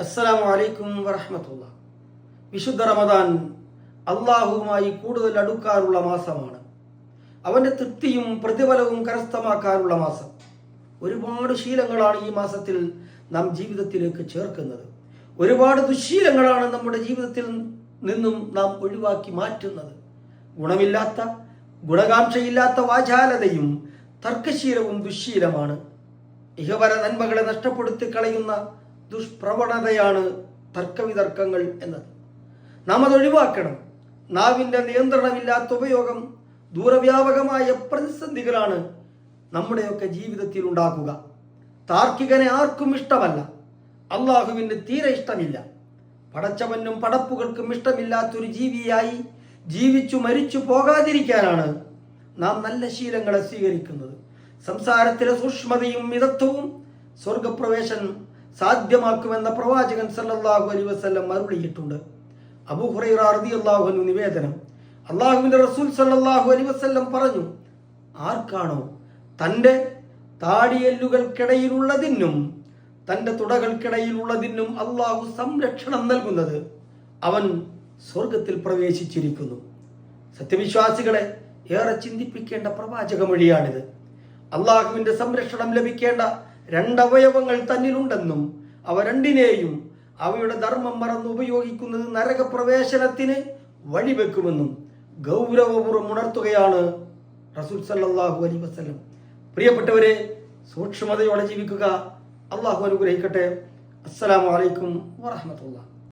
അസ്സലാമു അലൈക്കും വറഹ്മത്തുള്ളാഹി. വിശുദ്ധ റമദാൻ അള്ളാഹുവുമായി കൂടുതൽ അടുക്കാനുള്ള മാസമാണ്. അവന്റെ തൃപ്തിയും പ്രതിഫലവും കരസ്ഥമാക്കാനുള്ള മാസം. ഒരുപാട് ശീലങ്ങളാണ് ഈ മാസത്തിൽ നാം ജീവിതത്തിലേക്ക് ചേർക്കുന്നത്. ഒരുപാട് ദുശ്ശീലങ്ങളാണ് നമ്മുടെ ജീവിതത്തിൽ നിന്നും നാം ഒഴിവാക്കി മാറ്റുന്നത്. ഗുണമില്ലാത്ത, ഗുണകാംക്ഷയില്ലാത്ത വാചാലതയും തർക്കശീലവും ദുശ്ശീലമാണ്. ഇഹപര നന്മകളെ നഷ്ടപ്പെടുത്തി കളയുന്ന ദുഷ്പ്രവണതയാണ് തർക്കവിതർക്കങ്ങൾ എന്നത്. നാം അത് ഒഴിവാക്കണം. നാവിൻ്റെ നിയന്ത്രണമില്ലാത്ത ഉപയോഗം ദൂരവ്യാപകമായ പ്രതിസന്ധികളാണ് നമ്മുടെയൊക്കെ ജീവിതത്തിൽ ഉണ്ടാക്കുക. താർക്കികനെ ആർക്കും ഇഷ്ടമല്ല. അള്ളാഹുവിന് തീരെ ഇഷ്ടമില്ല. പടച്ചവനും പടപ്പുകൾക്കും ഇഷ്ടമില്ലാത്തൊരു ജീവിയായി ജീവിച്ചു മരിച്ചു പോകാതിരിക്കാനാണ് നാം നല്ല ശീലങ്ങളെ സ്വീകരിക്കുന്നത്. സംസാരത്തിലെ സൂക്ഷ്മതയും മിതത്വവും സ്വർഗപ്രവേശനം സാധ്യമാക്കുമെന്ന പ്രവാചകൻ സല്ലല്ലാഹു അലൈഹി വസല്ലം അരുളിയിട്ടുണ്ട്. അബൂ ഹുറൈറ റളിയല്ലാഹു അൻഹു നിവേദനം. അല്ലാഹുവിന്റെ റസൂൽ സല്ലല്ലാഹു അലൈഹി വസല്ലം പറഞ്ഞു, ആർക്കാണോ തൻ്റെ താടിയെല്ലുകൾക്കിടയിലുള്ളതിനും തൻ്റെ തുടകൾക്കിടയിലുള്ളതിനും അള്ളാഹു സംരക്ഷണം നൽകുന്നത്, അവൻ സ്വർഗത്തിൽ പ്രവേശിച്ചിരിക്കുന്നു. സത്യവിശ്വാസികളെ ഏറെ ചിന്തിപ്പിക്കേണ്ട പ്രവാചക മൊഴിയാണിത്. അള്ളാഹുവിന്റെ സംരക്ഷണം ലഭിക്കേണ്ട രണ്ടവയവങ്ങൾ തന്നിലുണ്ടെന്നും അവ രണ്ടിനെയും അവയുടെ ധർമ്മം മറന്ന് ഉപയോഗിക്കുന്നത് നരകപ്രവേശനത്തിന് വഴിവെക്കുമെന്നും ഗൗരവപൂർവ്വം ഉണർത്തുകയാണ് റസൂൽ സല്ലല്ലാഹു അലൈഹി വസല്ലം. പ്രിയപ്പെട്ടവരെ, സൂക്ഷ്മതയോടെ ജീവിക്കുക. അള്ളാഹു അനുഗ്രഹിക്കട്ടെ. അസ്സലാമു അലൈക്കും വറഹ്മത്തുള്ളാഹി.